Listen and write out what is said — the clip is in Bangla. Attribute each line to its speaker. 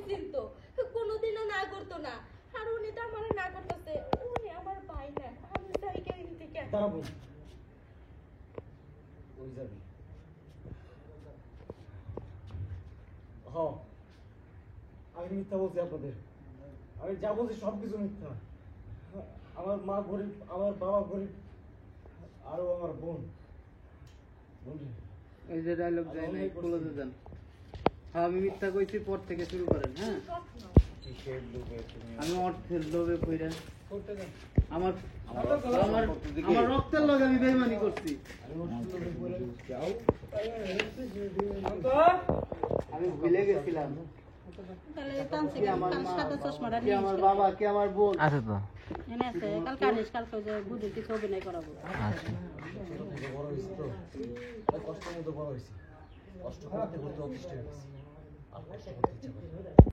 Speaker 1: চিনতো, কোনোদিনও না করতো না। আর উনি তো আমার না করতেছে, উনি আমার ভাই না। আমি চাই কেন থেকে
Speaker 2: দাঁড়াবো ওই যাবি আমি মিথ্যা বলছি আপনাদের। আমি যা বলছি সবকিছু মিথ্যা। আমার মা গরিব, আমার বাবা গরিব, আরো আমার বোন।
Speaker 3: এই যে ডায়লগ যায় না ক্লোজে যান। হ্যাঁ আমি মিথ্যা কইছি পর থেকে শুরু করেন। হ্যাঁ আমি অর্থের লোভে পড়ে আমার আমার আমার রক্তের লগে আমি বেইমানি করছি। আমি ভুলে গেছিলাম আমার বাবা কি আমার বোন
Speaker 4: আছে তো
Speaker 1: কালকে আনিস, কালকে যে বুঝে কিছু অভিনয় করাবো।
Speaker 2: বড় হয়েছে তো কষ্টের মতো বড় হয়েছে, কষ্ট করতে করতে অতিষ্ঠ হয়ে গেছে, আর কষ্ট করতে ইচ্ছা করে